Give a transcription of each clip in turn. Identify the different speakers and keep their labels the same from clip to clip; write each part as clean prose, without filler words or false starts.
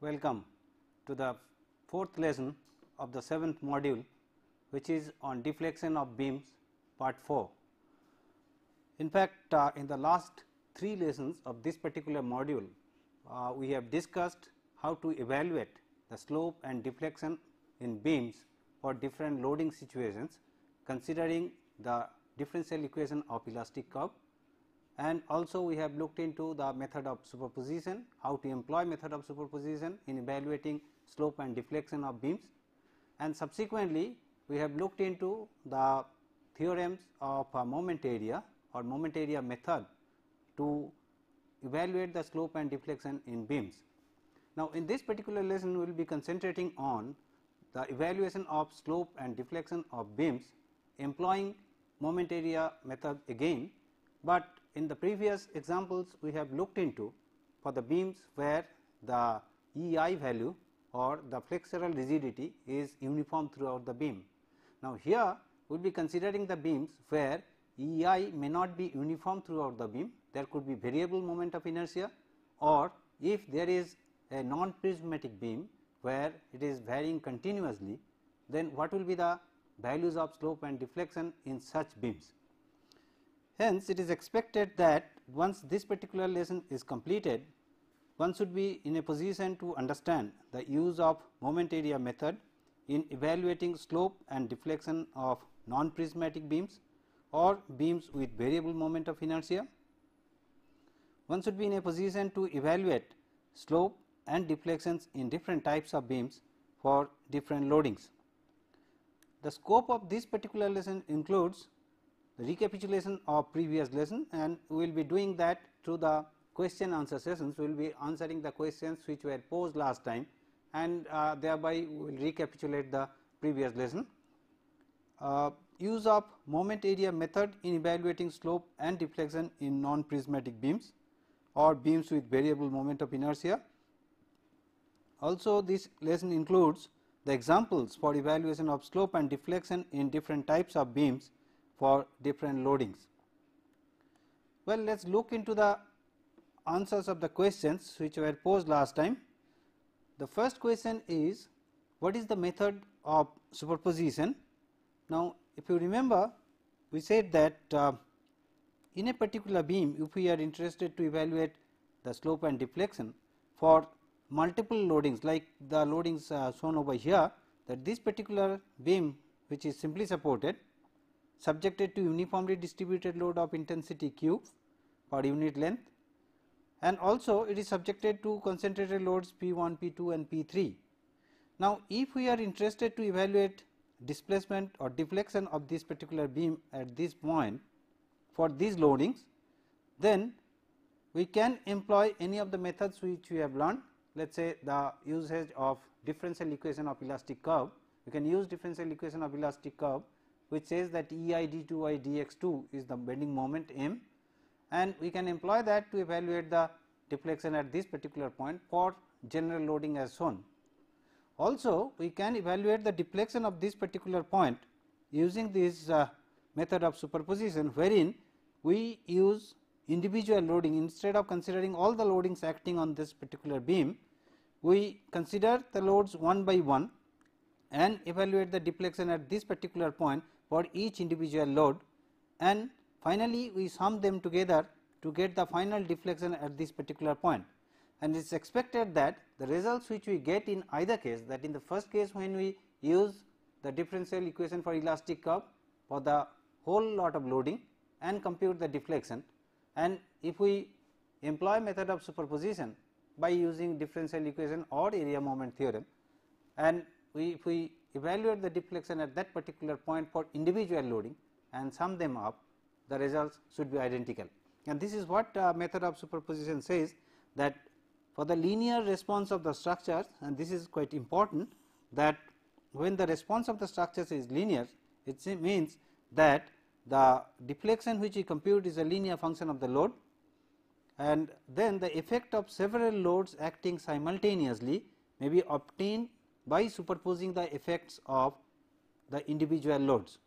Speaker 1: Welcome to the fourth lesson of the seventh module, which is on deflection of beams part 4. In fact, in the last 3 lessons of this particular module, we have discussed how to evaluate the slope and deflection in beams for different loading situations, considering the differential equation of elastic curve, and also we have looked into the method of superposition, how to employ method of superposition in evaluating slope and deflection of beams, and subsequently we have looked into the theorems of moment area or moment area method to evaluate the slope and deflection in beams. Now, in this particular lesson we will be concentrating on the evaluation of slope and deflection of beams employing moment area method again, but in the previous examples we have looked into for the beams where the EI value or the flexural rigidity is uniform throughout the beam. Now, here we will be considering the beams where EI may not be uniform throughout the beam, there could be variable moment of inertia, or if there is a non-prismatic beam where it is varying continuously, then what will be the values of slope and deflection in such beams. Hence, it is expected that once this particular lesson is completed, one should be in a position to understand the use of moment area method in evaluating slope and deflection of non-prismatic beams or beams with variable moment of inertia. One should be in a position to evaluate slope and deflections in different types of beams for different loadings. The scope of this particular lesson includes the recapitulation of previous lesson, and we will be doing that through the question answer sessions. We will be answering the questions which were posed last time, and thereby we will recapitulate the previous lesson. Use of moment area method in evaluating slope and deflection in non-prismatic beams or beams with variable moment of inertia. Also, this lesson includes the examples for evaluation of slope and deflection in different types of beams for different loadings. Well, let us look into the answers of the questions which were posed last time. The first question is, what is the method of superposition? Now, if you remember, we said that in a particular beam, if we are interested to evaluate the slope and deflection for multiple loadings like the loadings shown over here, that this particular beam which is simply supported subjected to uniformly distributed load of intensity Q per unit length, and also it is subjected to concentrated loads P1, P2 and P3. Now, if we are interested to evaluate displacement or deflection of this particular beam at this point for these loadings, then we can employ any of the methods which we have learned. Let us say the usage of differential equation of elastic curve. We can use differential equation of elastic curve which says that EI d2I dx2 is the bending moment m, and we can employ that to evaluate the deflection at this particular point for general loading as shown. Also, we can evaluate the deflection of this particular point using this method of superposition, wherein we use individual loading. Instead of considering all the loadings acting on this particular beam, we consider the loads one by one and evaluate the deflection at this particular point for each individual load, and finally we sum them together to get the final deflection at this particular point. And it is expected that the results which we get in either case, that in the first case when we use the differential equation for elastic curve for the whole lot of loading and compute the deflection, and if we employ method of superposition by using differential equation or area moment theorem, and if we evaluate the deflection at that particular point for individual loading and sum them up, the results should be identical. And this is what method of superposition says, that for the linear response of the structures, and this is quite important, that when the response of the structures is linear, it means that the deflection which we compute is a linear function of the load, and then the effect of several loads acting simultaneously may be obtained by superposing the effects of the individual loads.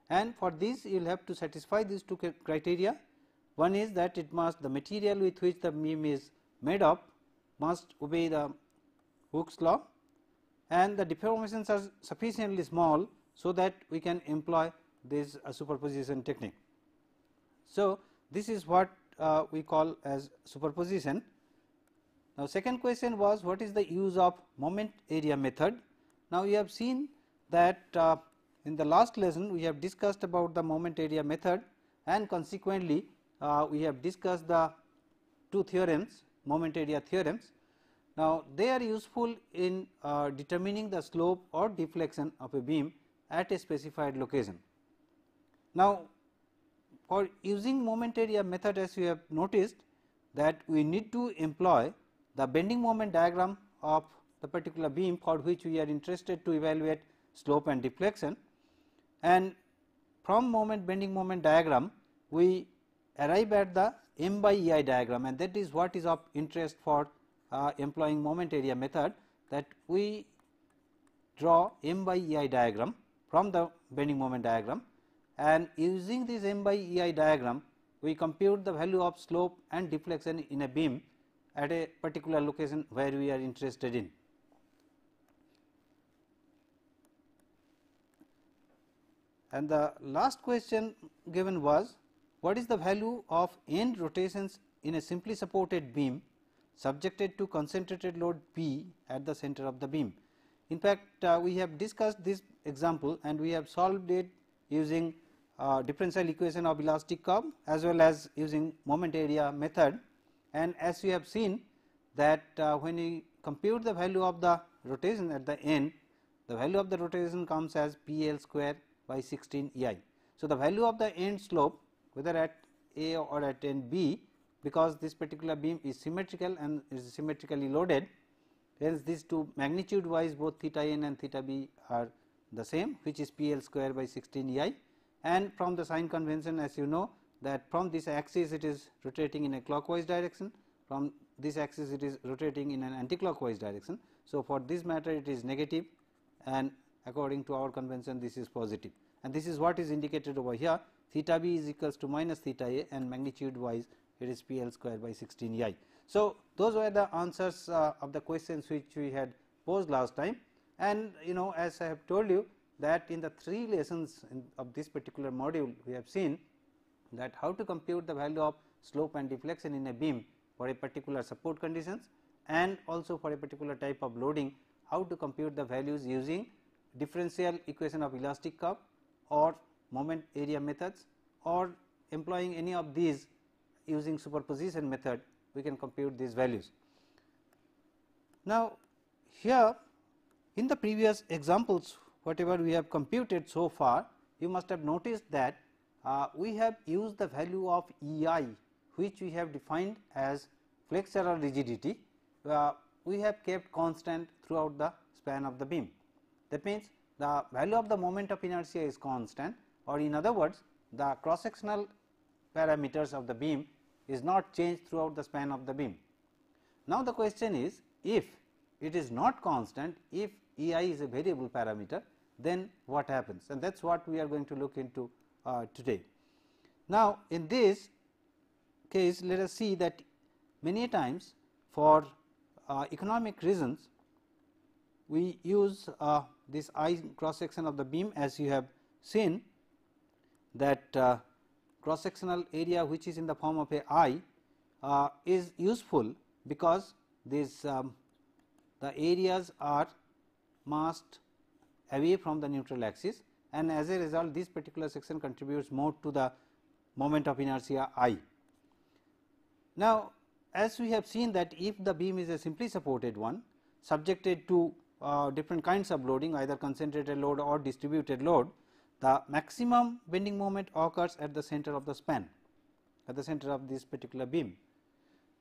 Speaker 1: And for this you will have to satisfy these two criteria. One is that it must, the material with which the beam is made up must obey the Hooke's law, and the deformations are sufficiently small, so that we can employ this superposition technique. So, this is what we call as superposition. Now, second question was what is the use of moment area method. Now, we have seen that in the last lesson we have discussed about the moment area method, and consequently we have discussed the two theorems, moment area theorems. Now, they are useful in determining the slope or deflection of a beam at a specified location. Now, for using moment area method, as you have noticed that we need to employ the bending moment diagram of the particular beam for which we are interested to evaluate slope and deflection, and from bending moment diagram we arrive at the m by EI diagram, and that is what is of interest for employing moment area method, that we draw m by EI diagram from the bending moment diagram, and using this m by EI diagram we compute the value of slope and deflection in a beam at a particular location where we are interested in. And the last question given was what is the value of end rotations in a simply supported beam subjected to concentrated load P at the center of the beam. In fact, we have discussed this example and we have solved it using differential equation of elastic curve as well as using moment area method, and as we have seen that when we compute the value of the rotation at the end, the value of the rotation comes as PL square by 16 EI. So, the value of the end slope whether at A or at end B, because this particular beam is symmetrical and is symmetrically loaded, hence these two magnitude wise both theta n and theta b are the same, which is PL square by 16 EI, and from the sign convention, as you know that from this axis it is rotating in a clockwise direction, from this axis it is rotating in an anti-clockwise direction. So, for this matter it is negative, and according to our convention this is positive, and this is what is indicated over here. Theta b is equals to minus theta a, and magnitude wise it is PL square by 16 EI. So, those were the answers of the questions which we had posed last time, and as I have told you that in the 3 lessons of this particular module we have seen that how to compute the value of slope and deflection in a beam for a particular support conditions, and also for a particular type of loading how to compute the values using differential equation of elastic curve or moment area methods, or employing any of these using superposition method we can compute these values. Now, here in the previous examples whatever we have computed so far, you must have noticed that we have used the value of EI which we have defined as flexural rigidity, we have kept constant throughout the span of the beam. That means, the value of the moment of inertia is constant, or in other words the cross sectional parameters of the beam is not changed throughout the span of the beam. Now, the question is, if it is not constant, if EI is a variable parameter, then what happens, and that is what we are going to look into today. Now, in this case let us see that many times for economic reasons we use this I cross section of the beam, as you have seen that cross sectional area which is in the form of a I is useful because this the areas are massed away from the neutral axis, and as a result this particular section contributes more to the moment of inertia I. Now, as we have seen that if the beam is a simply supported one subjected to different kinds of loading, either concentrated load or distributed load, the maximum bending moment occurs at the center of the span, at the center of this particular beam.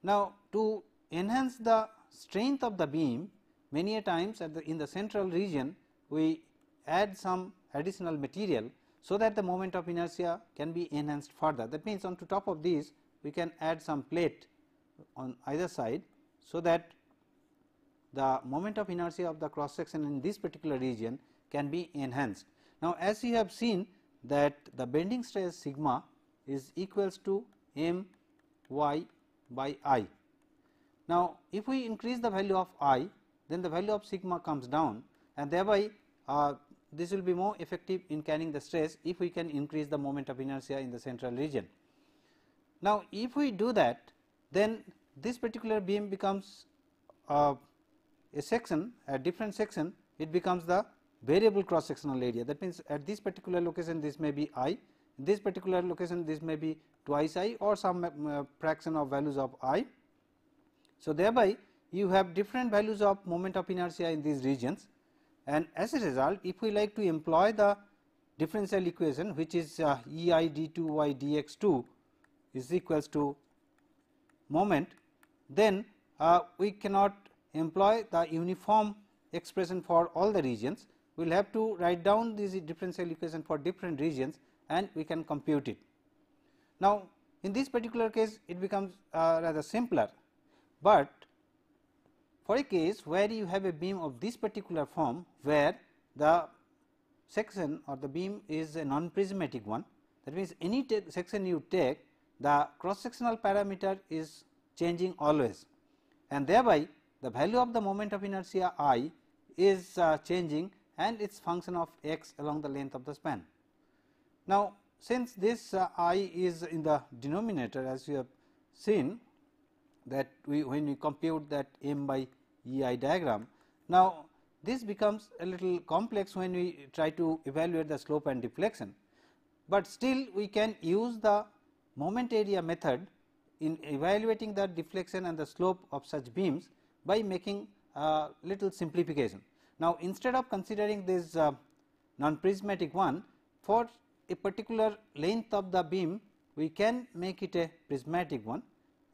Speaker 1: Now, to enhance the strength of the beam, many a times in the central region we add some additional material, so that the moment of inertia can be enhanced further. That means, on to top of these we can add some plate on either side, so that the moment of inertia of the cross section in this particular region can be enhanced. Now, as you have seen that the bending stress sigma is equals to m y by I. Now, if we increase the value of I, then the value of sigma comes down, and thereby this will be more effective in carrying the stress if we can increase the moment of inertia in the central region. Now, if we do that, then this particular beam becomes a section, a different section, it becomes the variable cross sectional area. That means, at this particular location this may be I, in this particular location this may be twice I or some fraction of values of I. So, thereby you have different values of moment of inertia in these regions, and as a result if we like to employ the differential equation, which is E I d2y dx2 is equals to moment, then we cannot employ the uniform expression for all the regions. We will have to write down this differential equation for different regions and we can compute it. Now, in this particular case it becomes rather simpler, but for a case where you have a beam of this particular form, where the section or the beam is a non-prismatic one, that means any section you take, the cross sectional parameter is changing always, and thereby the value of the moment of inertia I is changing, and its function of x along the length of the span. Now, since this I is in the denominator, as you have seen that when we compute that m by E I diagram, now this becomes a little complex when we try to evaluate the slope and deflection, but still we can use the moment area method in evaluating the deflection and the slope of such beams by making a little simplification. Now, instead of considering this non-prismatic one, for a particular length of the beam we can make it a prismatic one,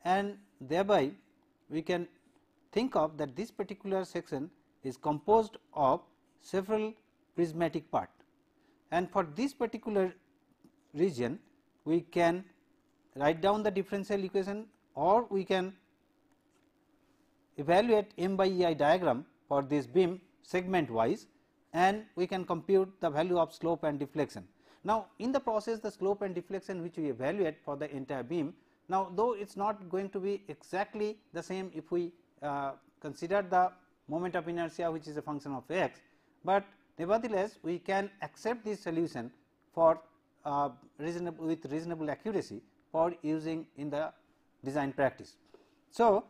Speaker 1: and thereby we can think of that this particular section is composed of several prismatic parts, and for this particular region we can write down the differential equation, or we can evaluate m by E I diagram for this beam segment wise, and we can compute the value of slope and deflection. Now, in the process the slope and deflection which we evaluate for the entire beam, now though it is not going to be exactly the same if we consider the moment of inertia which is a function of x, but nevertheless we can accept this solution for with reasonable accuracy for using in the design practice. So,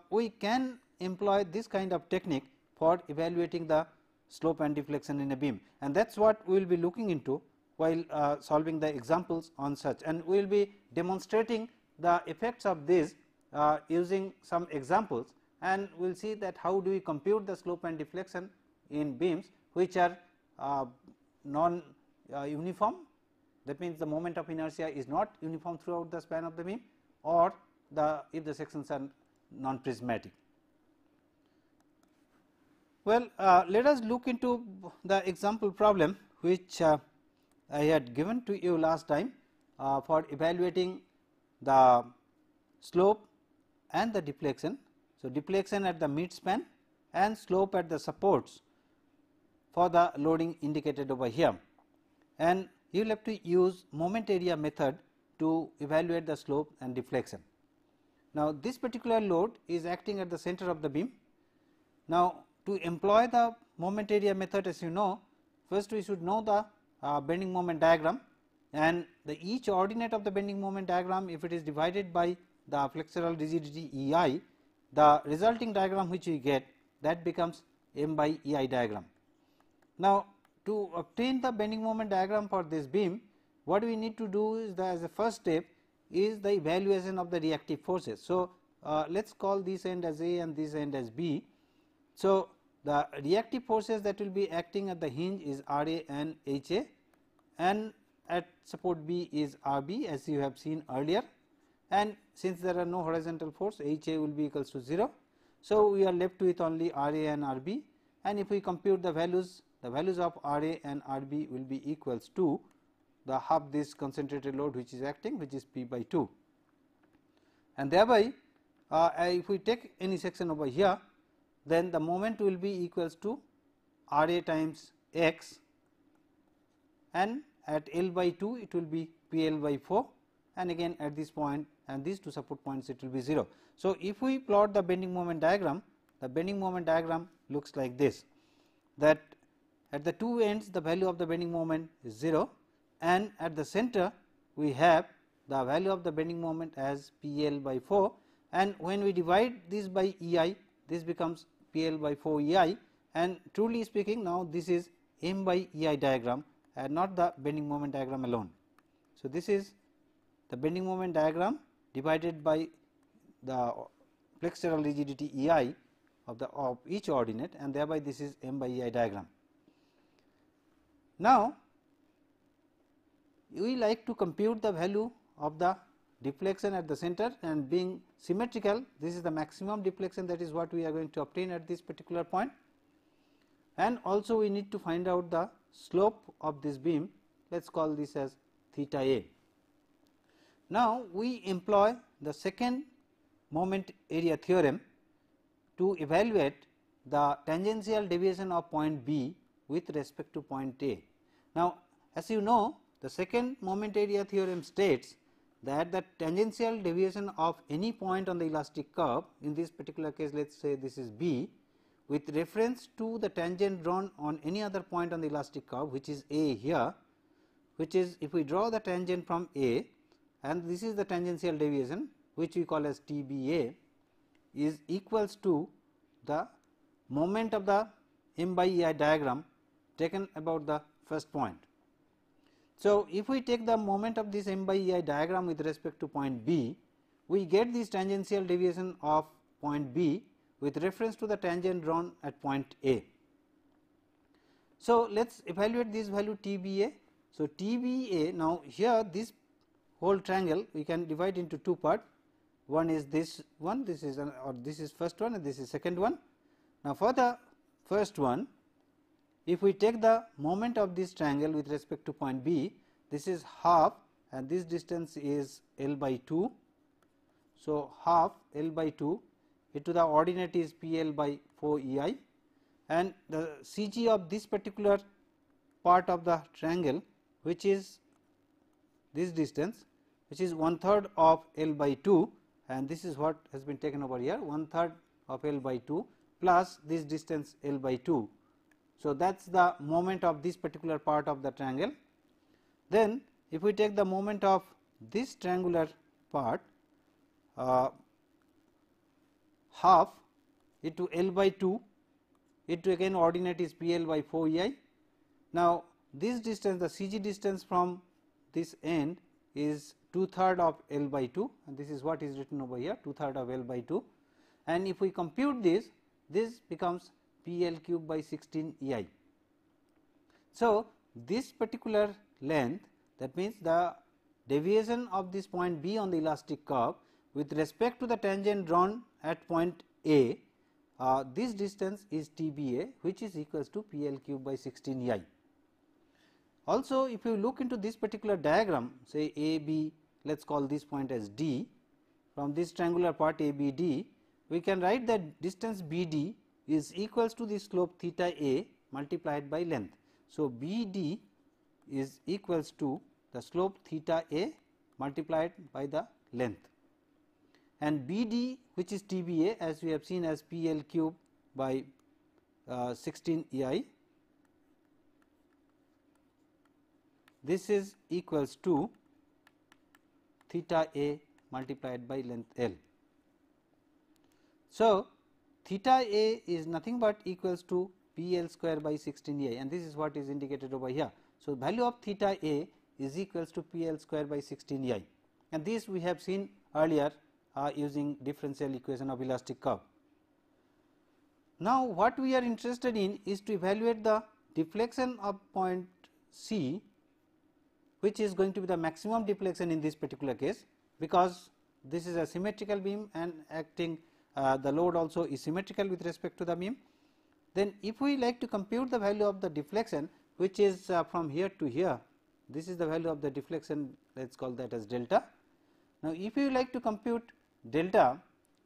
Speaker 1: we can employ this kind of technique for evaluating the slope and deflection in a beam, and that is what we will be looking into while solving the examples on such, and we will be demonstrating the effects of this using some examples, and we will see that how do we compute the slope and deflection in beams which are non uniform, that means the moment of inertia is not uniform throughout the span of the beam, or if the sections are non-prismatic. Well, let us look into the example problem which I had given to you last time for evaluating the slope and the deflection. So, deflection at the mid span and slope at the supports for the loading indicated over here, and you will have to use moment area method to evaluate the slope and deflection. Now, this particular load is acting at the center of the beam. Now, to employ the moment area method, as you know, first we should know the bending moment diagram, and the each ordinate of the bending moment diagram, if it is divided by the flexural rigidity E I, the resulting diagram which we get, that becomes m by E I diagram. Now, to obtain the bending moment diagram for this beam, what we need to do is as a first step is the evaluation of the reactive forces. So, let us call this end as A and this end as B. So, the reactive forces that will be acting at the hinge is R A and H A, and at support B is R B, as you have seen earlier, and since there are no horizontal force, H A will be equals to 0. So, we are left with only R A and R B, and if we compute the values of R A and R B will be equals to the half this concentrated load which is acting, which is P by 2, and thereby if we take any section over here, then the moment will be equals to R A times x, and at L by 2 it will be P L by 4, and again at this point and these two support points it will be 0. So, if we plot the bending moment diagram, the bending moment diagram looks like this, that at the two ends the value of the bending moment is 0, and at the center we have the value of the bending moment as PL by 4, and when we divide this by EI, this becomes PL by 4 EI, and truly speaking now this is M by EI diagram and not the bending moment diagram alone. So, this is the bending moment diagram divided by the flexural rigidity EI of each ordinate, and thereby this is M by EI diagram. Now, we like to compute the value of the deflection at the center, and being symmetrical, this is the maximum deflection, that is what we are going to obtain at this particular point, and also we need to find out the slope of this beam. Let us call this as theta A. Now, we employ the second moment area theorem to evaluate the tangential deviation of point B with respect to point A. Now, as you know, the second moment area theorem states that the tangential deviation of any point on the elastic curve, in this particular case let us say this is B, with reference to the tangent drawn on any other point on the elastic curve, which is A here, which is, if we draw the tangent from A and this is the tangential deviation which we call as TBA, is equals to the moment of the M by EI diagram taken about the first point. So, if we take the moment of this M by EI diagram with respect to point B, we get this tangential deviation of point B with reference to the tangent drawn at point A. So, let us evaluate this value TBA. So, TBA, now here this whole triangle we can divide into two parts. One is this one, this is this is first one and this is second one. Now, for the first one, if we take the moment of this triangle with respect to point B, this is half and this distance is L by 2. So, half L by 2 into the ordinate is PL by 4 EI, and the CG of this particular part of the triangle, which is this distance, which is 1/3 of L by 2, and this is what has been taken over here, 1/3 of L by 2 plus this distance L by 2. So, that is the moment of this particular part of the triangle. Then if we take the moment of this triangular part, half into L by 2 into again ordinate is PL by 4 EI. Now, this distance, the CG distance from this end is 2/3 of L by 2, and this is what is written over here, 2/3 of L by 2, and if we compute this, this becomes PL cube by 16 EI. So, this particular length, that means the deviation of this point B on the elastic curve with respect to the tangent drawn at point A, this distance is TBA, which is equals to PL cube by 16 EI. Also, if you look into this particular diagram, say AB, let us call this point as D, from this triangular part ABD, we can write that distance BD is equals to the slope theta A multiplied by length. So, BD is equals to the slope theta A multiplied by the length, and BD, which is TBA, as we have seen as PL cube by 16 EI, this is equals to theta A multiplied by length L. So, theta A is nothing but equals to PL square by 16 EI, and this is what is indicated over here. So, value of theta A is equals to PL square by 16 EI, and this we have seen earlier using differential equation of elastic curve. Now, what we are interested in is to evaluate the deflection of point C, which is going to be the maximum deflection in this particular case, because this is a symmetrical beam and acting the load also is symmetrical with respect to the beam. Then if we like to compute the value of the deflection, which is from here to here, this is the value of the deflection, let us call that as delta. Now, if you like to compute delta,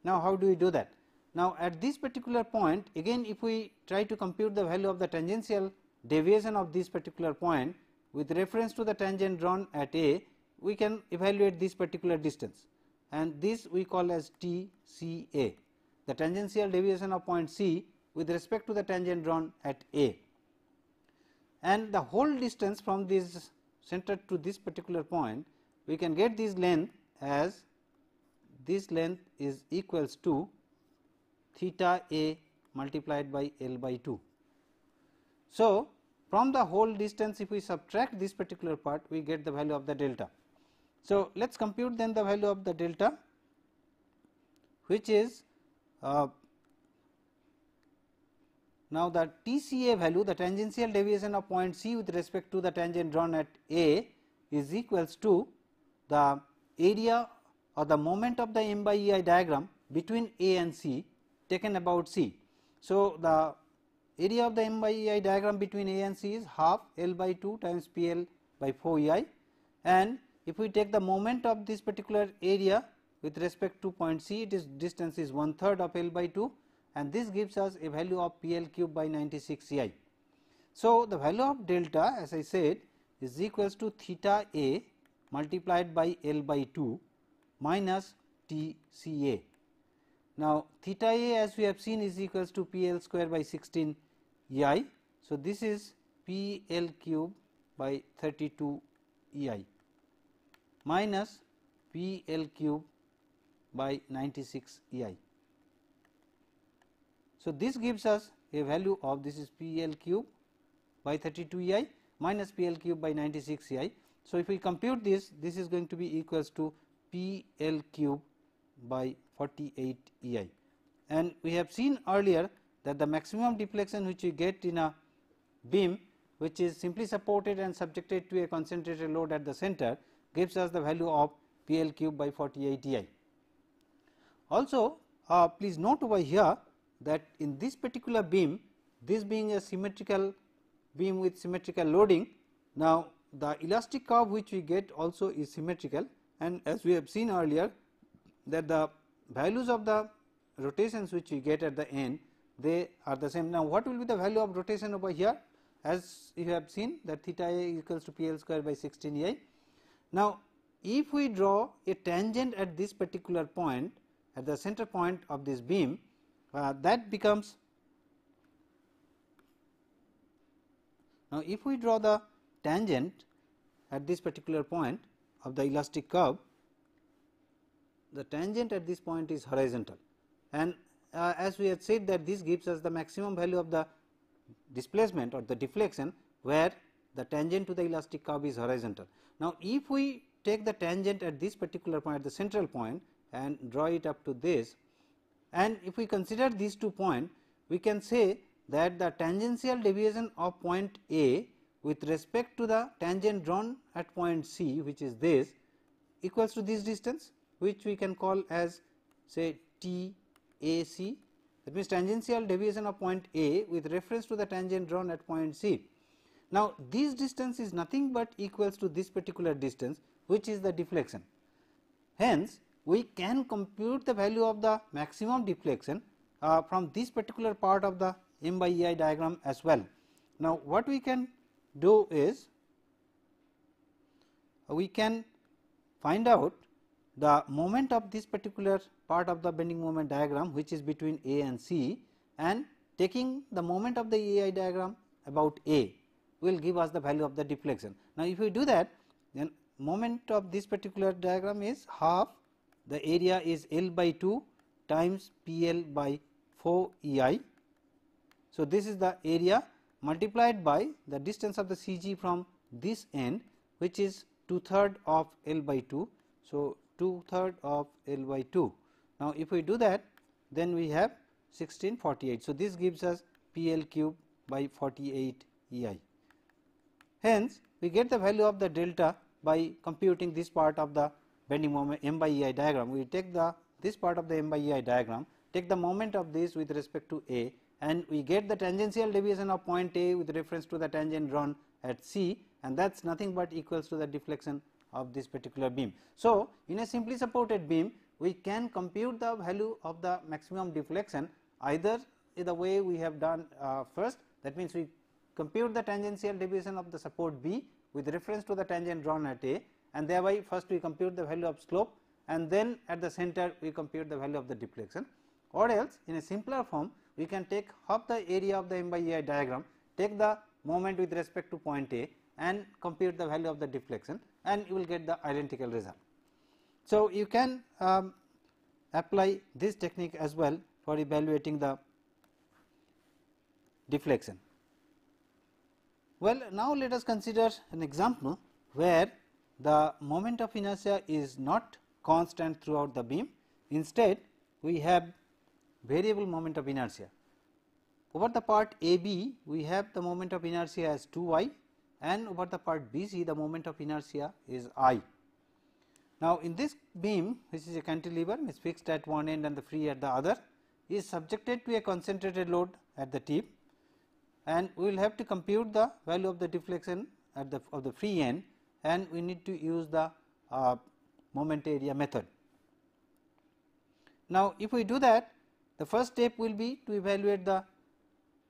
Speaker 1: now how do we do that? Now, at this particular point, again if we try to compute the value of the tangential deviation of this particular point with reference to the tangent drawn at A, we can evaluate this particular distance, and this we call as TCA. the tangential deviation of point C with respect to the tangent drawn at A, and the whole distance from this center to this particular point, we can get this length as this length is equals to theta A multiplied by L by 2. So, from the whole distance, if we subtract this particular part, we get the value of the delta. So, let us compute then the value of the delta, which is now the TCA value, the tangential deviation of point C with respect to the tangent drawn at A, is equals to the area or the moment of the M by EI diagram between A and C taken about C. So, the area of the M by EI diagram between A and C is half L by 2 times PL by 4 EI, and if we take the moment of this particular area with respect to point C, it is distance is 1/3 of L by 2, and this gives us a value of PL cube by 96 EI. So, the value of delta, as I said, is equals to theta A multiplied by L by 2 minus TCA. Now, theta A, as we have seen, is equals to PL square by 16 EI. So, this is PL cube by 32 EI minus PL cube by 96 EI. So, this gives us a value of, this is PL cube by 32 EI minus PL cube by 96 EI. So, if we compute this, this is going to be equals to PL cube by 48 EI, and we have seen earlier that the maximum deflection which we get in a beam which is simply supported and subjected to a concentrated load at the center gives us the value of PL cube by 48 EI. Also, please note over here that in this particular beam, this being a symmetrical beam with symmetrical loading, now the elastic curve which we get also is symmetrical, and as we have seen earlier that the values of the rotations which we get at the end, they are the same. Now, what will be the value of rotation over here? As you have seen that theta A equals to PL square by 16 EI. Now, if we draw a tangent at this particular point, at the center point of this beam, that becomes, now if we draw the tangent at this particular point of the elastic curve, the tangent at this point is horizontal, and as we had said that this gives us the maximum value of the displacement or the deflection where the tangent to the elastic curve is horizontal. Now, if we take the tangent at this particular point, at the central point, and draw it up to this, and if we consider these 2 points, we can say that the tangential deviation of point A with respect to the tangent drawn at point C, which is this, equals to this distance, which we can call as say TAC. That means tangential deviation of point A with reference to the tangent drawn at point C. Now, this distance is nothing but equals to this particular distance, which is the deflection. Hence, we can compute the value of the maximum deflection from this particular part of the M by EI diagram as well. Now, what we can do is we can find out the moment of this particular part of the bending moment diagram, which is between A and C, and taking the moment of the EI diagram about A will give us the value of the deflection. Now, if we do that, then moment of this particular diagram is half the area is L by 2 times PL by 4 EI. So, this is the area multiplied by the distance of the CG from this end, which is 2/3 of L by 2. So, 2/3 of L by 2. Now, if we do that, then we have 1648. So, this gives us PL cube by 48 EI. Hence, we get the value of the delta by computing this part of the bending moment M by EI diagram. We take this part of the M by EI diagram, take the moment of this with respect to A, and we get the tangential deviation of point A with reference to the tangent drawn at C, and that is nothing but equals to the deflection of this particular beam. So, in a simply supported beam, we can compute the value of the maximum deflection either in the way we have done first, that means we compute the tangential deviation of the support B with reference to the tangent drawn at A, and thereby first we compute the value of slope, and then at the center we compute the value of the deflection, or else in a simpler form we can take half the area of the m by e I diagram, take the moment with respect to point A and compute the value of the deflection, and you will get the identical result. So, you can apply this technique as well for evaluating the deflection. Well, now let us consider an example where the moment of inertia is not constant throughout the beam. Instead, we have variable moment of inertia. Over the part AB, we have the moment of inertia as 2y, and over the part BC, the moment of inertia is I. Now, in this beam, which is a cantilever, is fixed at one end and the free at the other, is subjected to a concentrated load at the tip, and we will have to compute the value of the deflection at the of the free end, and we need to use the moment area method. Now, if we do that, the first step will be to evaluate the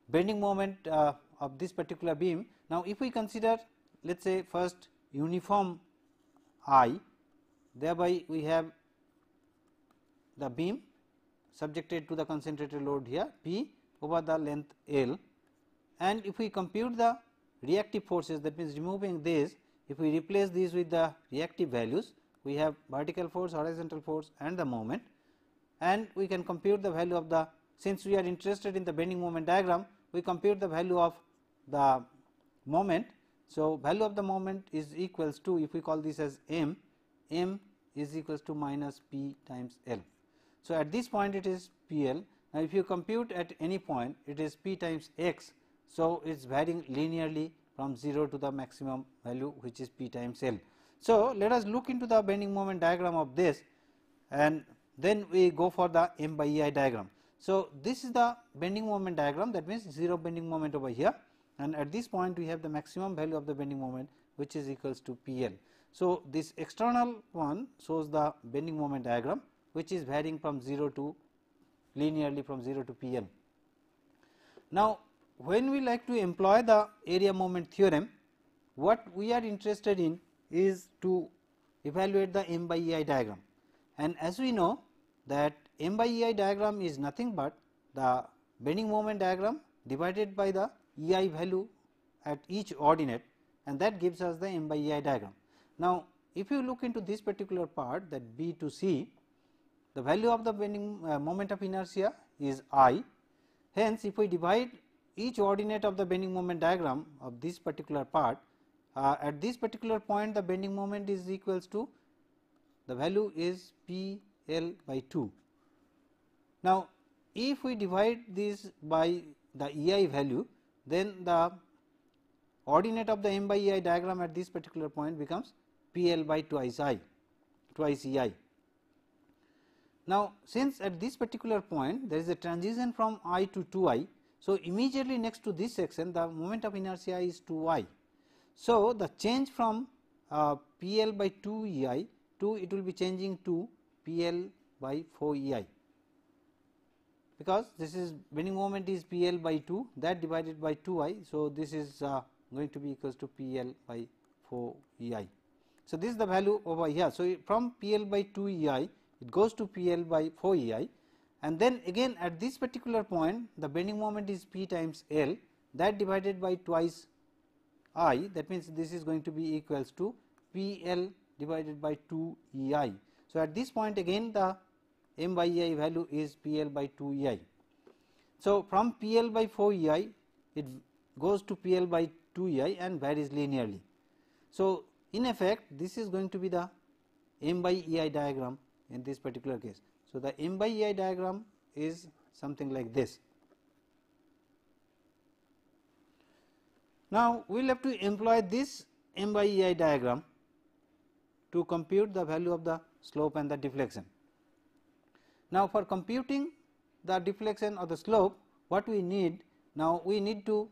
Speaker 1: bending moment of this particular beam. Now, if we consider, let us say, first uniform I, thereby we have the beam subjected to the concentrated load here P over the length L, and if we compute the reactive forces, that means removing this, if we replace these with the reactive values, we have vertical force, horizontal force and the moment, and we can compute the value of the, since we are interested in the bending moment diagram, we compute the value of the moment. So, value of the moment is equals to, if we call this as m is equals to minus P times L. So, at this point it is PL. Now, if you compute at any point, it is P times x. So, it is varying linearly from 0 to the maximum value, which is P times L. So, let us look into the bending moment diagram of this, and then we go for the m by e I diagram. So, this is the bending moment diagram, that means 0 bending moment over here, and at this point we have the maximum value of the bending moment, which is equals to PL. So, this external one shows the bending moment diagram, which is varying from 0 to linearly from 0 to PL. Now, when we like to employ the area moment theorem, what we are interested in is to evaluate the m by e I diagram, and as we know that m by e I diagram is nothing but the bending moment diagram divided by the e I value at each ordinate, and that gives us the m by e I diagram. Now, if you look into this particular part, that B to C, the value of the bending moment of inertia is I. Hence, if we divide each ordinate of the bending moment diagram of this particular part, at this particular point the bending moment is equals to, the value is P L by 2. Now, if we divide this by the E I value, then the ordinate of the m by e I diagram at this particular point becomes P L by twice I, twice E I. Now, since at this particular point there is a transition from I to 2I, so immediately next to this section the moment of inertia is 2I. So, the change from P L by 2 E I to, it will be changing to P L by 4 E I, because this is bending moment is P L by 2, that divided by 2I. So, this is going to be equals to P L by 4 E I. So, this is the value over here. So, from P L by 2 E I it goes to P L by 4 E I, and then again at this particular point the bending moment is P times L, that divided by twice I, that means this is going to be equals to P L divided by 2 E I. So, at this point again the m by e I value is P L by 2 E I. So, from P L by 4 E I it goes to P L by 2 E I and varies linearly. So, in effect this is going to be the m by e I diagram in this particular case. So, the m by e I diagram is something like this. Now, we will have to employ this m by e I diagram to compute the value of the slope and the deflection. Now, for computing the deflection or the slope, what we need? Now, we need to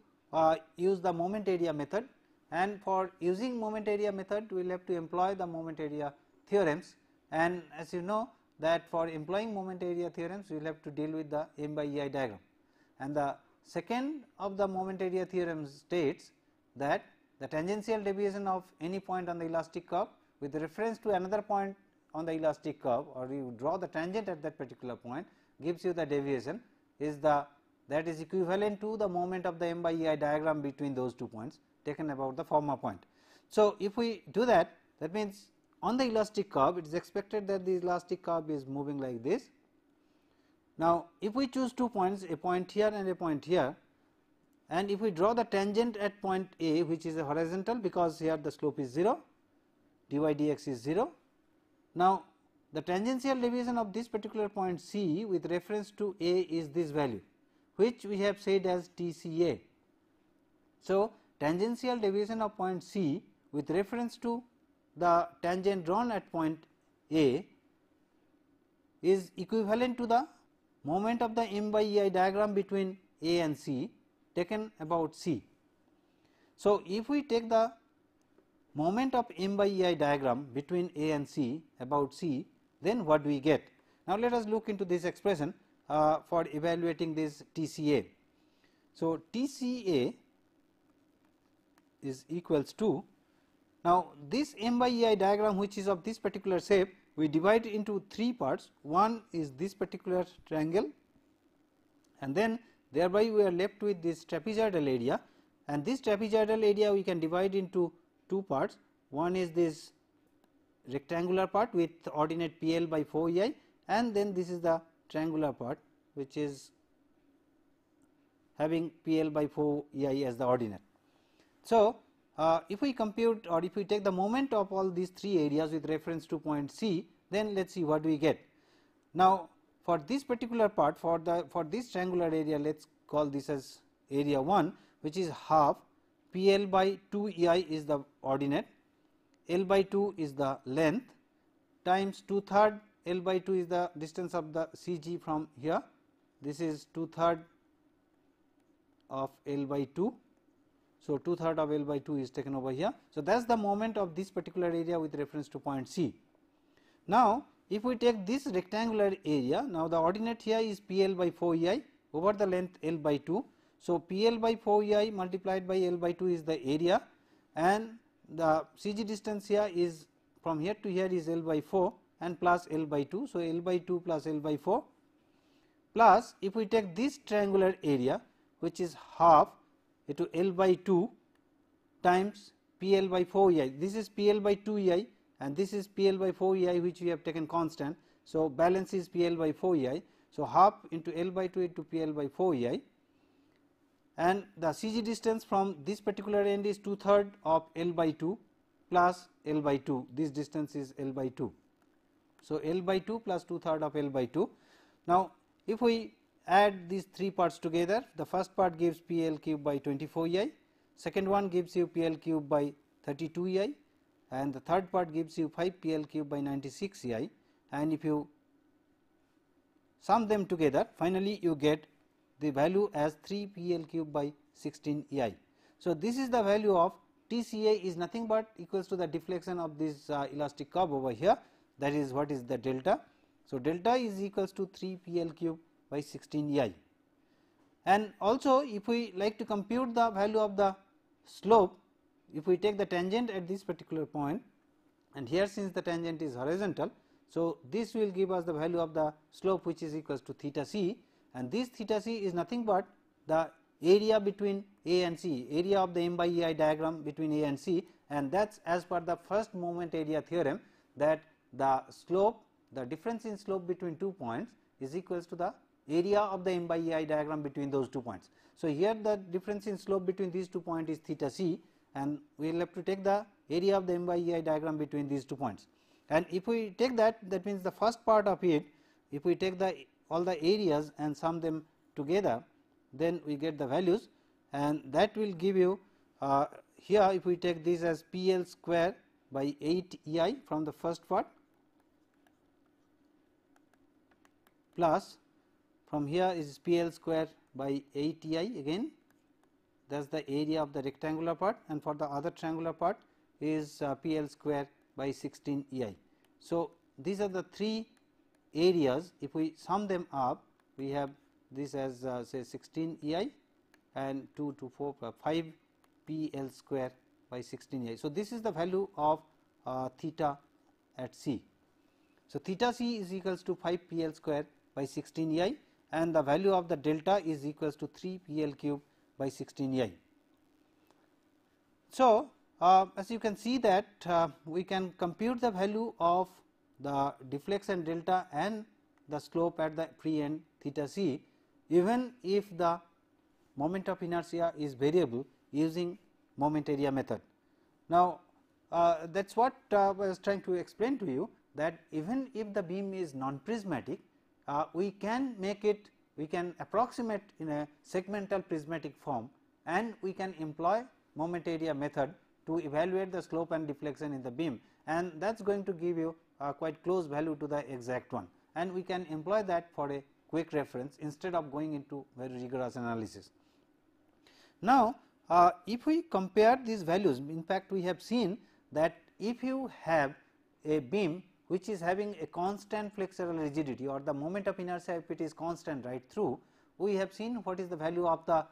Speaker 1: use the moment area method, and for using moment area method we will have to employ the moment area theorems, and as you know that for employing moment area theorems we will have to deal with the m by e I diagram. And the second of the moment area theorem states that the tangential deviation of any point on the elastic curve with reference to another point on the elastic curve, or you draw the tangent at that particular point, gives you the deviation is that is equivalent to the moment of the m by ei diagram between those 2 points taken about the former point. So, if we do that, that means on the elastic curve it is expected that the elastic curve is moving like this. Now, if we choose 2 points, a point here and a point here, and if we draw the tangent at point A, which is a horizontal because here the slope is 0, dy dx is 0. Now, the tangential deviation of this particular point C with reference to A is this value, which we have said as TCA. So, tangential deviation of point C with reference to the tangent drawn at point A is equivalent to the moment of the m by ei diagram between A and C taken about C. So, if we take the moment of m by ei diagram between A and C about C, then what do we get? Now, let us look into this expression for evaluating this TCA. So, TCA is equals to, now this m by ei diagram which is of this particular shape, we divide into 3 parts. One is this particular triangle, and then thereby we are left with this trapezoidal area, and this trapezoidal area we can divide into 2 parts. One is this rectangular part with ordinate PL by 4 ei, and then this is the triangular part which is having PL by 4 ei as the ordinate. So, if we compute or if we take the moment of all these 3 areas with reference to point C, then let us see what we get. Now, for this particular part, for this triangular area, let us call this as area 1, which is half PL by 2 ei is the ordinate, L by 2 is the length, times 2/3 L by 2 is the distance of the CG from here. This is 2/3 of L by 2. So, 2/3 of L by 2 is taken over here. So, that is the moment of this particular area with reference to point C. Now, if we take this rectangular area, now the ordinate here is PL by 4 ei over the length L by 2. So, PL by 4 ei multiplied by L by 2 is the area, and the CG distance here is from here to here is L by 4 and plus L by 2. So, L by 2 plus L by 4 plus, if we take this triangular area which is half into L by 2 times PL by 4 ei. This is PL by 2 ei and this is PL by 4 ei which we have taken constant. So, balance is PL by 4 ei. So, half into L by 2 into PL by 4 ei, and the CG distance from this particular end is 2/3 of L by 2 plus L by 2. This distance is L by 2. So, L by 2 plus 2/3 of L by 2. Now, if we add these 3 parts together, the first part gives PL cube by 24 ei, second one gives you PL cube by 32 ei, and the third part gives you 5 PL cube by 96 ei, and if you sum them together, finally you get the value as 3 PL cube by 16 ei. So, this is the value of TCA is nothing but equals to the deflection of this elastic curve over here, that is what is the delta. So, delta is equals to 3 PL cube by 16 ei. And also, if we like to compute the value of the slope, if we take the tangent at this particular point, and here since the tangent is horizontal, so this will give us the value of the slope which is equals to theta c, and this theta c is nothing but the area between A and C, area of the m by ei diagram between A and C, and that is as per the first moment area theorem, that the slope, the difference in slope between 2 points is equals to the area of the m by ei diagram between those 2 points. So, here the difference in slope between these 2 points is theta c, and we will have to take the area of the m by ei diagram between these 2 points. And if we take that, that means the first part of it, if we take the all the areas and sum them together, then we get the values, and that will give you here if we take this as PL square by 8 ei from the first part, plus from here is PL square by 8 ei again, that is the area of the rectangular part, and for the other triangular part is PL square by 16 ei. So, these are the 3 areas. If we sum them up, we have this as say 16 ei and 2 to 4 5 PL square by 16 ei. So, this is the value of theta at C. So, theta c is equals to 5 PL square by 16 EI, and the value of the delta is equals to 3 PL cube by 16 EI. So, as you can see that we can compute the value of the deflection delta and the slope at the free end theta c, even if the moment of inertia is variable using moment area method. Now, that is what I was trying to explain to you, that even if the beam is non-prismatic, we can make it, we can approximate in a segmental prismatic form, and we can employ moment area method to evaluate the slope and deflection in the beam, and that is going to give you a quite close value to the exact one, and we can employ that for a quick reference instead of going into very rigorous analysis. Now, if we compare these values, in fact we have seen that if you have a beam which is having a constant flexural rigidity, or the moment of inertia if it is constant right through, we have seen what is the value of the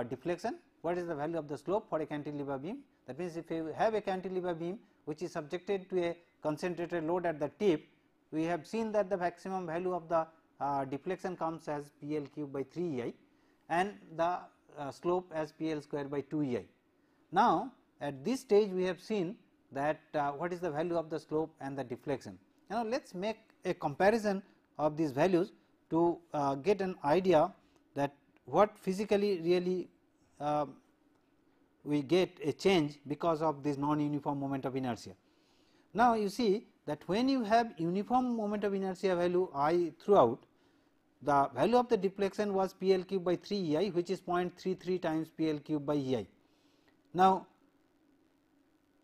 Speaker 1: deflection, what is the value of the slope for a cantilever beam. That means, if you have a cantilever beam which is subjected to a concentrated load at the tip, we have seen that the maximum value of the deflection comes as PL cube by 3 EI, and the slope as PL square by 2 EI. Now, at this stage we have seen that what is the value of the slope and the deflection. Now, let us make a comparison of these values to get an idea that what physically really we get a change because of this non-uniform moment of inertia. Now, you see that when you have uniform moment of inertia value I throughout, the value of the deflection was PL cube by 3 EI, which is 0.33 times PL cube by EI. Now,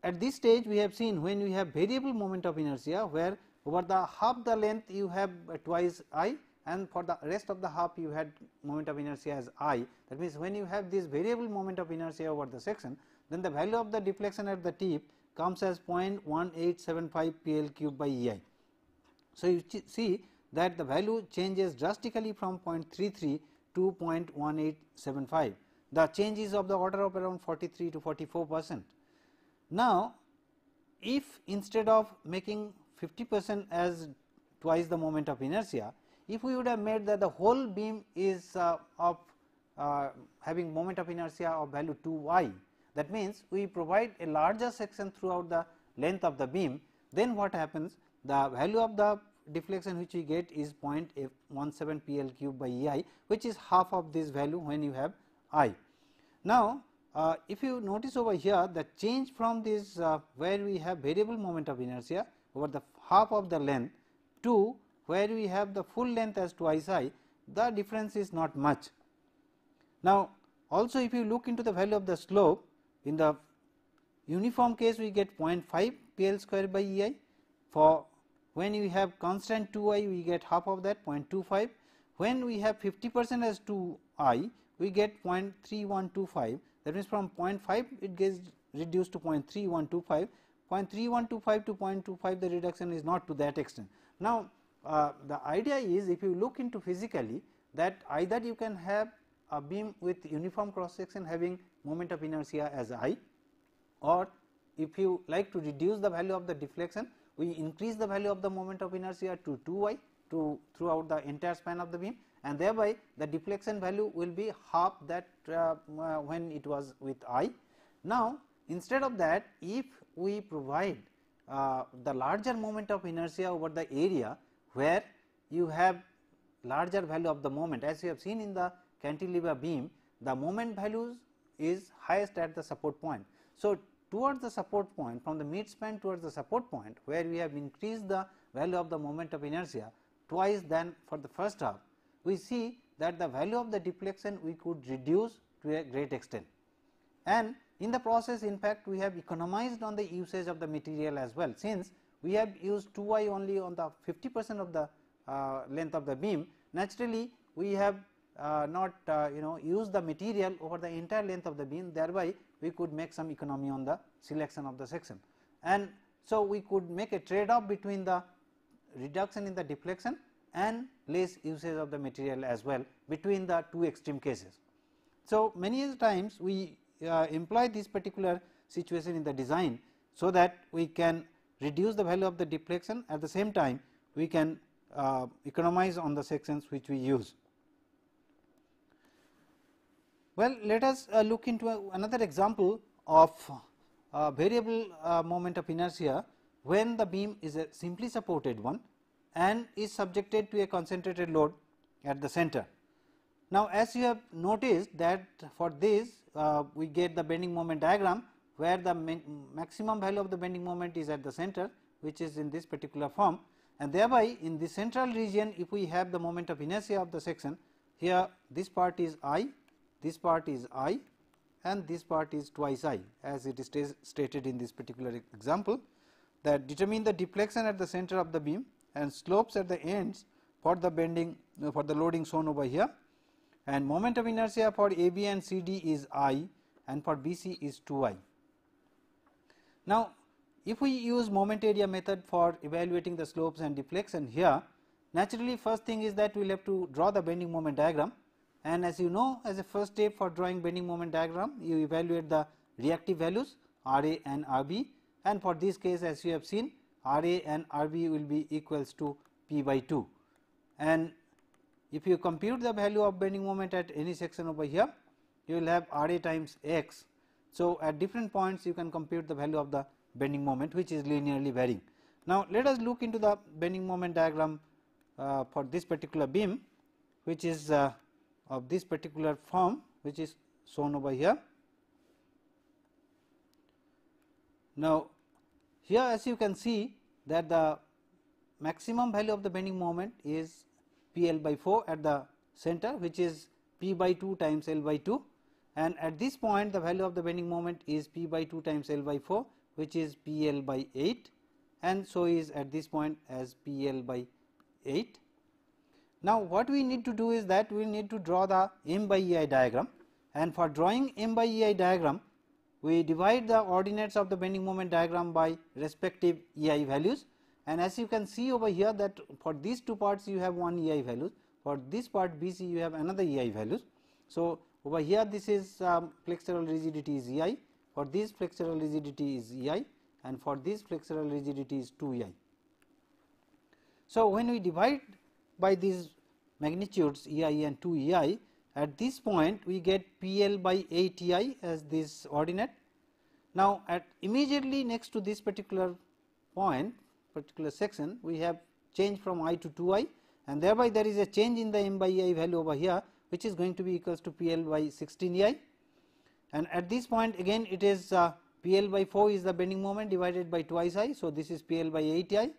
Speaker 1: at this stage we have seen when we have variable moment of inertia, where over the half the length you have twice I, and for the rest of the half you had moment of inertia as I. That means, when you have this variable moment of inertia over the section, then the value of the deflection at the tip comes as 0.1875 PL cube by EI. So, you see that the value changes drastically from 0.33 to 0.1875. The change is of the order of around 43 to 44%. Now, if instead of making 50% as twice the moment of inertia, if we would have made that the whole beam is of having moment of inertia of value 2I, that means we provide a larger section throughout the length of the beam, then what happens, the value of the deflection which we get is 0.17 PL cube by EI, which is half of this value when you have I. Now, if you notice over here, the change from this where we have variable moment of inertia over the half of the length to where we have the full length as twice I, the difference is not much. Now, also if you look into the value of the slope, in the uniform case we get 0.5 PL square by EI. For when we have constant 2I, we get half of that, 0.25. When we have 50% as 2I, we get 0.3125. That means, from 0.5 it gets reduced to 0.3125. 0.3125 to 0.25, the reduction is not to that extent. Now, the idea is, if you look into physically, that either you can have a beam with uniform cross section having moment of inertia as I, or if you like to reduce the value of the deflection, we increase the value of the moment of inertia to 2I to throughout the entire span of the beam, and thereby the deflection value will be half that when it was with I. Now, instead of that, if we provide the larger moment of inertia over the area where you have larger value of the moment, as you have seen in the cantilever beam, the moment values is highest at the support point. So, towards the support point, from the mid span towards the support point, where we have increased the value of the moment of inertia twice than for the first half, we see that the value of the deflection we could reduce to a great extent, and in the process, in fact, we have economized on the usage of the material as well, since we have used 2I only on the 50% of the length of the beam. Naturally, we have not used the material over the entire length of the beam, thereby we could make some economy on the selection of the section, and so we could make a trade off between the reduction in the deflection and less usage of the material as well between the two extreme cases. So, many times we employ this particular situation in the design, so that we can reduce the value of the deflection, at the same time we can economize on the sections which we use. Well, let us look into another example of variable moment of inertia when the beam is a simply supported one and is subjected to a concentrated load at the center. Now, as you have noticed that for this we get the bending moment diagram where the maximum value of the bending moment is at the center, which is in this particular form, and thereby in the central region if we have the moment of inertia of the section, here this part is I, this part is I and this part is twice I, as it is stated in this particular example, that determine the deflection at the center of the beam and slopes at the ends for the bending for the loading shown over here, and moment of inertia for AB and CD is I and for BC is 2I. Now, if we use moment area method for evaluating the slopes and deflection here, naturally first thing is that we will have to draw the bending moment diagram, and as you know, as a first step for drawing bending moment diagram you evaluate the reactive values RA and RB, and for this case as you have seen RA and RB will be equals to P by 2, and if you compute the value of bending moment at any section over here you will have RA times X. So, at different points you can compute the value of the bending moment which is linearly varying. Now, let us look into the bending moment diagram for this particular beam, which is of this particular form, which is shown over here. Now, here as you can see that the maximum value of the bending moment is PL by 4 at the center, which is P by 2 times L by 2, and at this point the value of the bending moment is P by 2 times L by 4, which is PL by 8, and so is at this point as PL by 8. Now, what we need to do is that we need to draw the M by EI diagram, and for drawing M by EI diagram we divide the ordinates of the bending moment diagram by respective EI values, and as you can see over here that for these two parts you have one EI values, for this part BC you have another EI values. So, over here this is flexural rigidity is EI, for this flexural rigidity is EI, and for this flexural rigidity is 2EI. So, when we divide by these magnitudes EI and 2EI, at this point we get PL by 8EI as this ordinate. Now, at immediately next to this particular point, particular section, we have change from I to 2I, and thereby there is a change in the M by EI value over here, which is going to be equals to PL by 16EI, and at this point again it is PL by 4 is the bending moment divided by twice I. So, this is PL by 8I,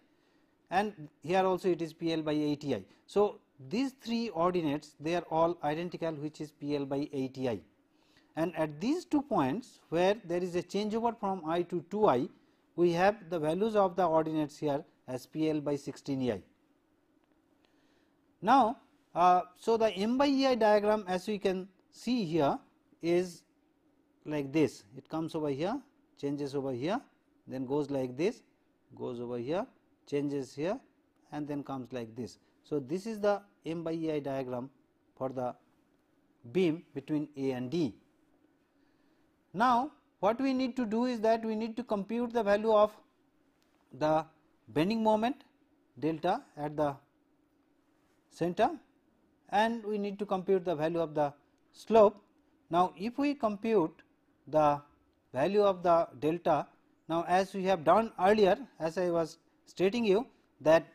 Speaker 1: and here also it is PL by 8EI. So, these three ordinates they are all identical, which is PL by 8EI, and at these 2 points where there is a changeover from I to 2I, we have the values of the ordinates here as PL by 16EI. Now, so the M by EI diagram as we can see here is like this. It comes over here, changes over here, then goes like this, goes over here, changes here, and then comes like this. So, this is the M by EI diagram for the beam between A and D. Now, what we need to do is that we need to compute the value of the bending moment delta at the center, and we need to compute the value of the slope. Now, if we compute the value of the delta, now as we have done earlier, as I was stating you that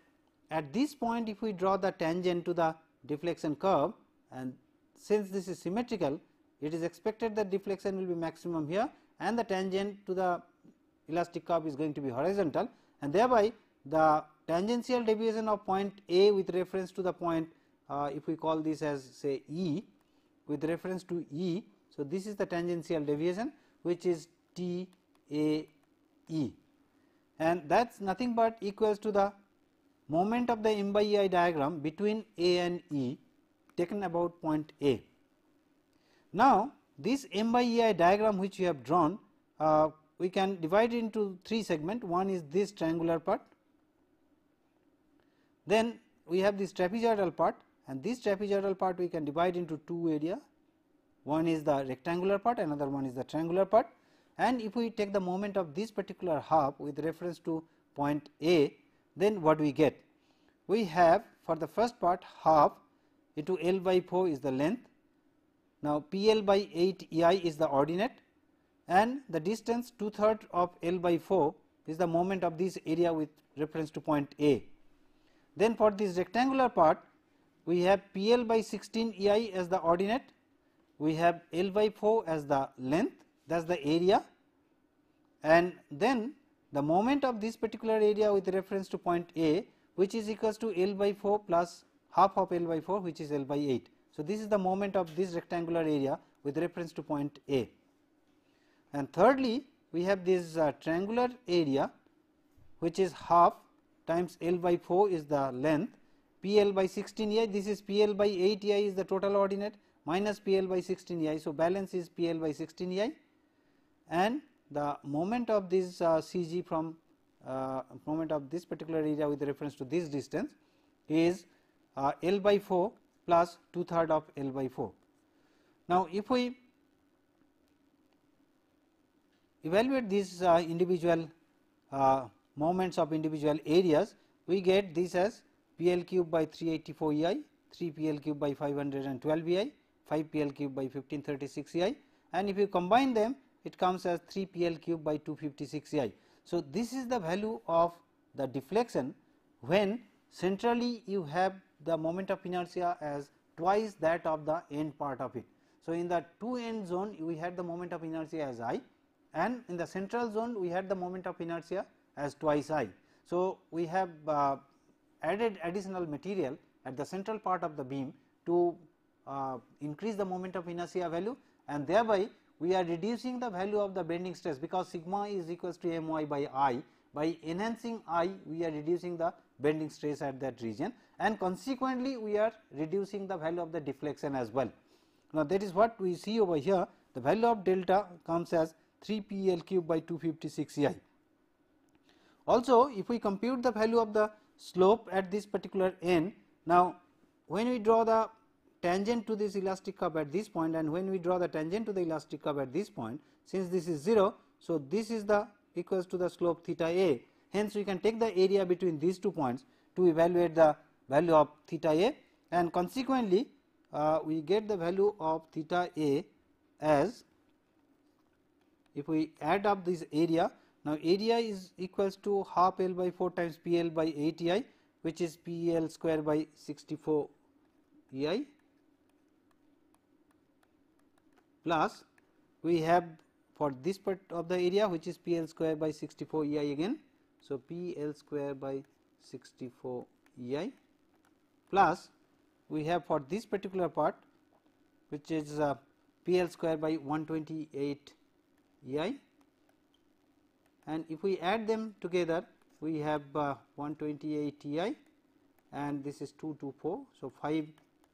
Speaker 1: at this point if we draw the tangent to the deflection curve, and since this is symmetrical, it is expected that deflection will be maximum here and the tangent to the elastic curve is going to be horizontal, and thereby the tangential deviation of point A with reference to the point if we call this as say E with reference to E. So, this is the tangential deviation which is T A E, and that is nothing but equals to the moment of the M by EI diagram between A and E taken about point A. Now, this M by EI diagram which we have drawn, we can divide it into 3 segments. One is this triangular part, then we have this trapezoidal part, and this trapezoidal part we can divide into 2 areas. One is the rectangular part, another one is the triangular part, and if we take the moment of this particular half with reference to point A, then what we get? we have for the first part half into L by 4 is the length. Now, P L by 8 E I is the ordinate and the distance 2/3 of L by 4 is the moment of this area with reference to point A. Then for this rectangular part we have P L by 16 E I as the ordinate, we have L by 4 as the length, that is the area, and then the moment of this particular area with reference to point A, which is equals to L by 4 plus half of L by 4, which is L by 8. So, this is the moment of this rectangular area with reference to point A. And thirdly, we have this triangular area which is half times L by 4 is the length, P L by 16 E I, this is P L by 8 E I is the total ordinate minus P L by 16 E I. So, balance is P L by 16 E I, and the moment of this C G from moment of this particular area with reference to this distance is L by 4 plus 2/3 of L by 4. Now, if we evaluate these individual moments of individual areas, we get this as P L cube by 384 E I, 3 P L cube by 512 E I, 5 P L cube by 1536 E I, and if you combine them it comes as 3 P L cube by 256 E I. So, this is the value of the deflection when centrally you have the moment of inertia as twice that of the end part of it. So, in the two end zone we had the moment of inertia as I, and in the central zone we had the moment of inertia as twice I. So, we have added additional material at the central part of the beam to increase the moment of inertia value, and thereby we are reducing the value of the bending stress, because sigma is equals to m y by I. By enhancing I, we are reducing the bending stress at that region, and consequently we are reducing the value of the deflection as well. Now, that is what we see over here, the value of delta comes as 3 P L cube by 256 E I. Also, if we compute the value of the slope at this particular end, now when we draw the tangent to this elastic curve at this point and when we draw the tangent to the elastic curve at this point, since this is 0, so this is the equals to the slope theta A. Hence, we can take the area between these 2 points to evaluate the value of theta A, and consequently we get the value of theta A as, if we add up this area, now area is equals to half L by 4 times P L by 8 E I, which is P L square by 64 E I, plus we have for this part of the area which is P L square by 64 E I again. So, P L square by 64 E I plus we have for this particular part which is P L square by 128 E I, and if we add them together we have 128 E I and this is 224. So, 5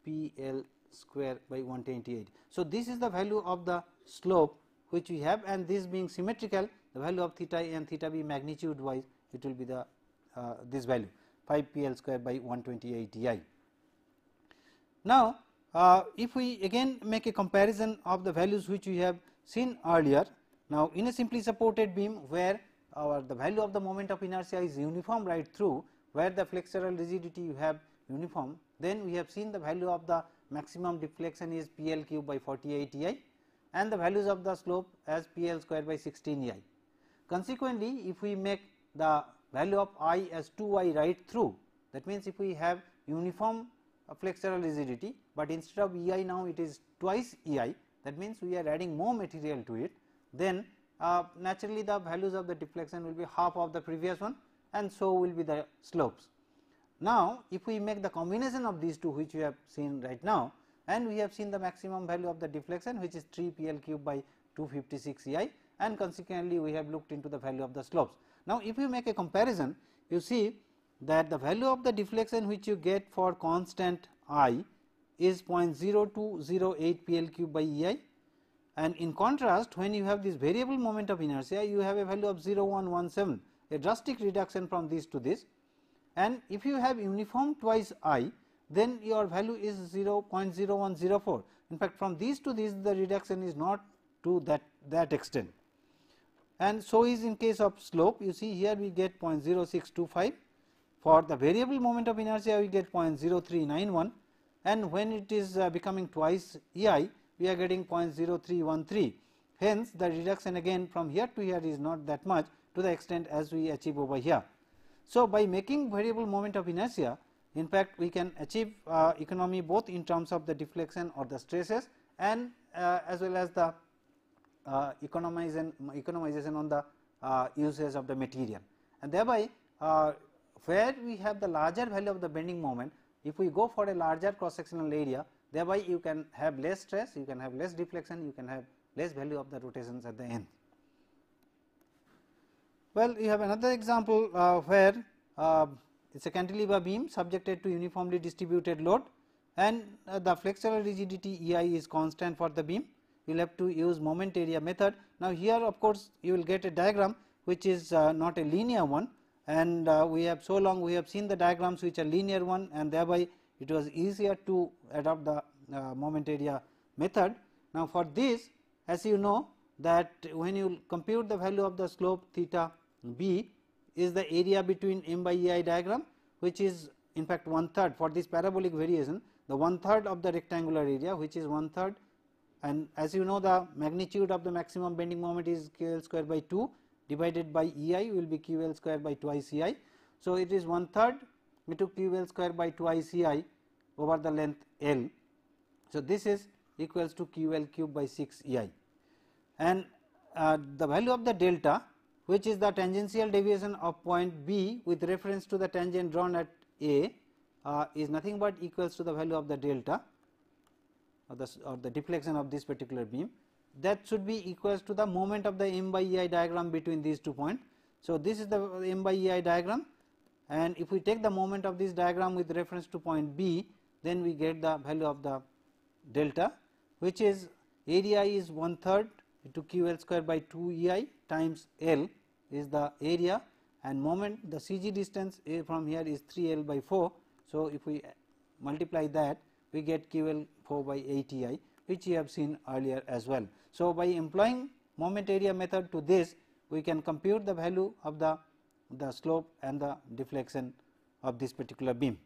Speaker 1: P L square by 128. So, this is the value of the slope which we have, and this being symmetrical, the value of theta A and theta B magnitude wise it will be the this value 5 P L square by 128 E I. Now, if we again make a comparison of the values which we have seen earlier, now in a simply supported beam where the value of the moment of inertia is uniform right through, where the flexural rigidity you have uniform, then we have seen the value of the maximum deflection is P L cube by 48 E I and the values of the slope as P L square by 16 E I. Consequently, if we make the value of I as 2 I right through, that means if we have uniform flexural rigidity, but instead of E I now it is twice E I, that means we are adding more material to it, then naturally the values of the deflection will be half of the previous one, and so will be the slopes. Now, if we make the combination of these two which we have seen right now, and we have seen the maximum value of the deflection which is 3 P L cube by 256 E I, and consequently we have looked into the value of the slopes. Now, if you make a comparison, you see that the value of the deflection which you get for constant I is 0.0208 P L cube by E I, and in contrast when you have this variable moment of inertia you have a value of 0.117, a drastic reduction from this to this, and if you have uniform twice I, then your value is 0.0104. In fact, from these to this the reduction is not to that extent, and so is in case of slope. You see here we get 0.0625 For the variable moment of inertia, we get 0.0391, and when it is becoming twice EI, we are getting 0.0313. Hence, the reduction again from here to here is not that much to the extent as we achieve over here. So, by making variable moment of inertia, in fact, we can achieve economy both in terms of the deflection or the stresses, and as well as the economization on the usage of the material, and thereby where we have the larger value of the bending moment, if we go for a larger cross sectional area, thereby you can have less stress, you can have less deflection, you can have less value of the rotations at the end. Well, we have another example where it is a cantilever beam subjected to uniformly distributed load, and the flexural rigidity EI is constant for the beam. You will have to use moment area method. Now, here of course, you will get a diagram which is not a linear one, and we have seen the diagrams which are linear one, and thereby it was easier to adopt the moment area method. Now, for this, as you know that when you compute the value of the slope theta b is the area between m by EI diagram, which is in fact 1/3 for this parabolic variation, the 1/3 of the rectangular area, which is 1/3, and as you know the magnitude of the maximum bending moment is QL square by 2 divided by EI will be QL square by twice EI. So, it is 1/3 into QL square by twice EI over the length L. So, this is equals to QL cube by 6 EI, and the value of the delta, which is the tangential deviation of point B with reference to the tangent drawn at A, is nothing but equals to the value of the delta or the deflection of this particular beam, that should be equals to the moment of the m by EI diagram between these 2 points. So, this is the m by EI diagram, and if we take the moment of this diagram with reference to point B, then we get the value of the delta, which is area is 1/3 into QL square by 2 EI times L is the area, and moment the CG distance from here is 3L by 4. So, if we multiply that, we get QL 4 by 8 EI, which you have seen earlier as well. So, by employing moment area method to this, we can compute the value of the slope and the deflection of this particular beam.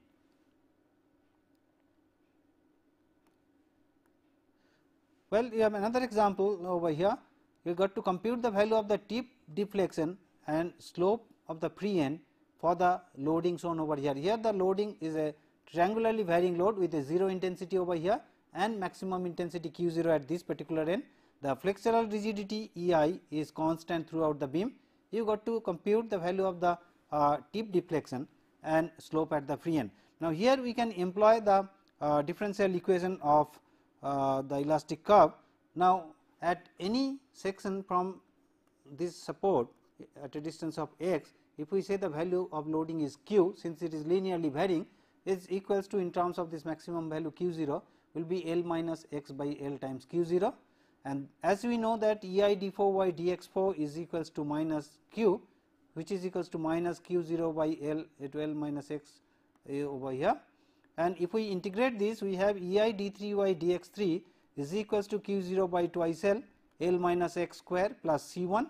Speaker 1: Well, you have another example over here. You got to compute the value of the tip deflection and slope of the free end for the loading shown over here. Here the loading is a triangularly varying load with a 0 intensity over here and maximum intensity Q0 at this particular end. The flexural rigidity EI is constant throughout the beam. You got to compute the value of the tip deflection and slope at the free end. Now, here we can employ the differential equation of the elastic curve. Now, at any section from this support at a distance of x, if we say the value of loading is q, since it is linearly varying, is equals to, in terms of this maximum value q0, will be L minus x by L times q0, and as we know that EI d4 by dx4 is equals to minus q, which is equals to minus q0 by L to L minus x over here, and if we integrate this, we have EI d3 by dx3 is equals to q0 by twice L minus x square plus c1.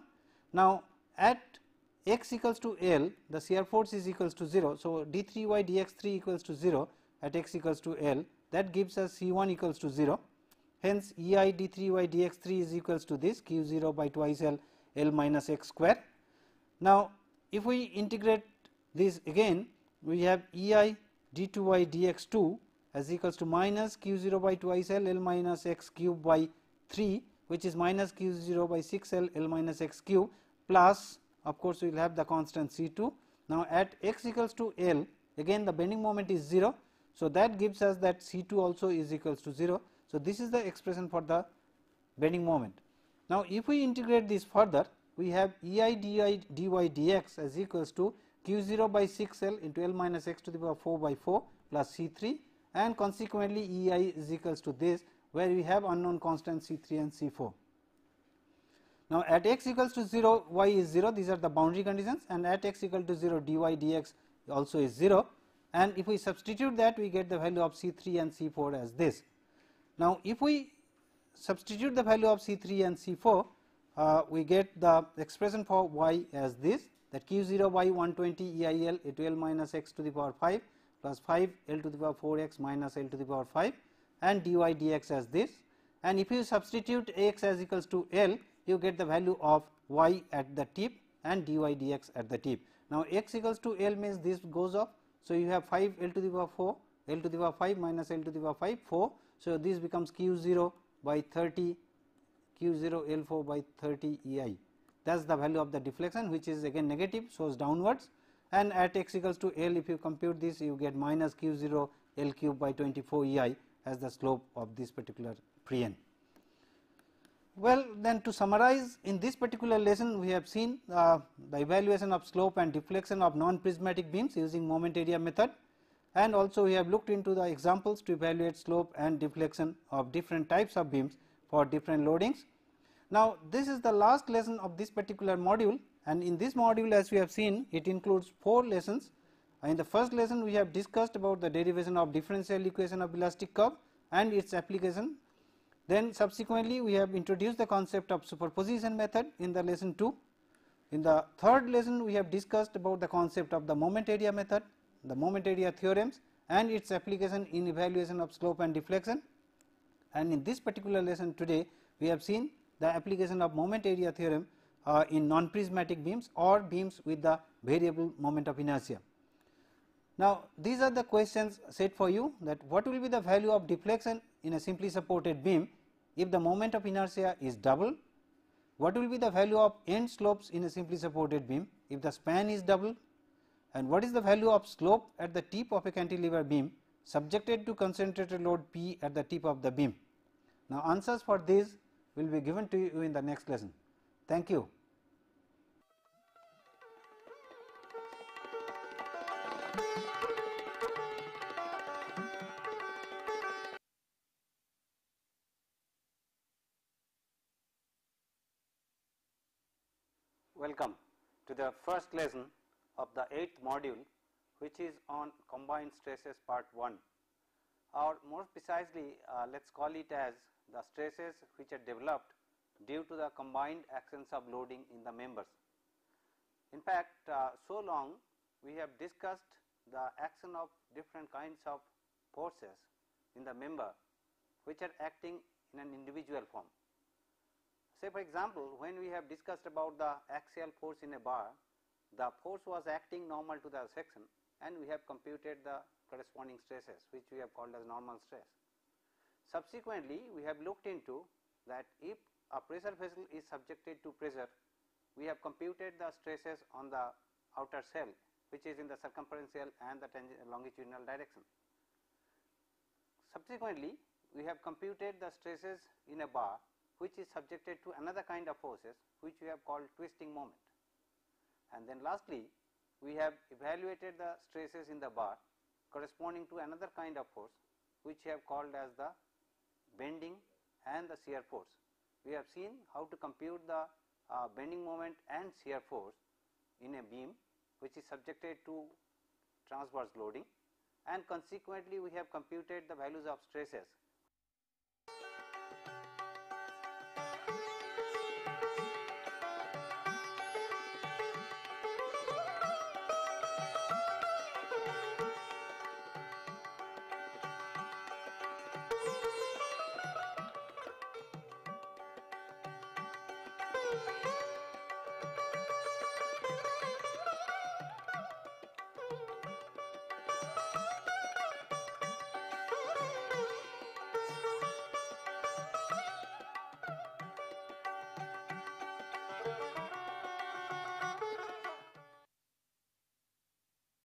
Speaker 1: Now, at x equals to L, the shear force is equals to 0. So, d3y dx3 equals to 0 at x equals to L, that gives us c1 equals to 0. Hence, EI d3y dx3 is equals to this q0 by twice L minus x square. Now, if we integrate this again, we have EI d2y dx2 as equals to minus q0 by twice L minus x cube by 3, which is minus q0 by 6 L minus x cube, plus of course, we will have the constant C2. Now, at x equals to L, again the bending moment is 0. So, that gives us that C2 also is equals to 0. So, this is the expression for the bending moment. Now, if we integrate this further, we have EI dy dx as equals to q0 by 6 L into L minus x to the power 4 by 4 plus C3, and consequently EI is equals to this, where we have unknown constant C3 and C4. Now, at x equals to 0, y is 0, these are the boundary conditions, and at x equal to 0, dy dx also is 0, and if we substitute that, we get the value of C3 and C4 as this. Now, if we substitute the value of C3 and C4, we get the expression for y as this, that q0 by 120 EIL a 12 minus x to the power 5 plus 5 L to the power 4 x minus L to the power 5 and dy dx as this, and if you substitute x as equals to L, you get the value of y at the tip and dy dx at the tip. Now, x equals to L means this goes off. So, you have 5 L to the power 4 L to the power 5 minus L to the power 5 4. So, this becomes q0 by 30 q0 L4 by 30 EI. That is the value of the deflection, which is again negative, shows downwards, and at x equals to L, if you compute this, you get minus q0 L cube by 24 EI as the slope of this particular free end. Well, then to summarize, in this particular lesson we have seen the evaluation of slope and deflection of non-prismatic beams using moment area method, and also we have looked into the examples to evaluate slope and deflection of different types of beams for different loadings. Now, this is the last lesson of this particular module, and in this module, as we have seen, it includes 4 lessons. In the first lesson, we have discussed about the derivation of differential equation of elastic curve and its application. Then subsequently, we have introduced the concept of superposition method in the lesson 2. In the third lesson, we have discussed about the concept of the moment area method, the moment area theorems and its application in evaluation of slope and deflection. And in this particular lesson today, we have seen the application of moment area theorem in non-prismatic beams or beams with the variable moment of inertia. Now, these are the questions set for you, that what will be the value of deflection in a simply supported beam if the moment of inertia is double, what will be the value of end slopes in a simply supported beam if the span is double, and what is the value of slope at the tip of a cantilever beam subjected to concentrated load P at the tip of the beam. Now, answers for these will be given to you in the next lesson. Thank you. Welcome to the first lesson of the 8th module, which is on combined stresses part 1, or more precisely let us call it as the stresses which are developed due to the combined actions of loading in the members. In fact, so long we have discussed the action of different kinds of forces in the member which are acting in an individual form. Say for example, when we have discussed about the axial force in a bar, the force was acting normal to the section and we have computed the corresponding stresses, which we have called as normal stress. Subsequently, we have looked into that if a pressure vessel is subjected to pressure, we have computed the stresses on the outer shell, which is in the circumferential and the longitudinal direction. Subsequently, we have computed the stresses in a bar which is subjected to another kind of forces, which we have called twisting moment. And then lastly, we have evaluated the stresses in the bar corresponding to another kind of force, which we have called as the bending and the shear force. We have seen how to compute the bending moment and shear force in a beam which is subjected to transverse loading, and consequently we have computed the values of stresses.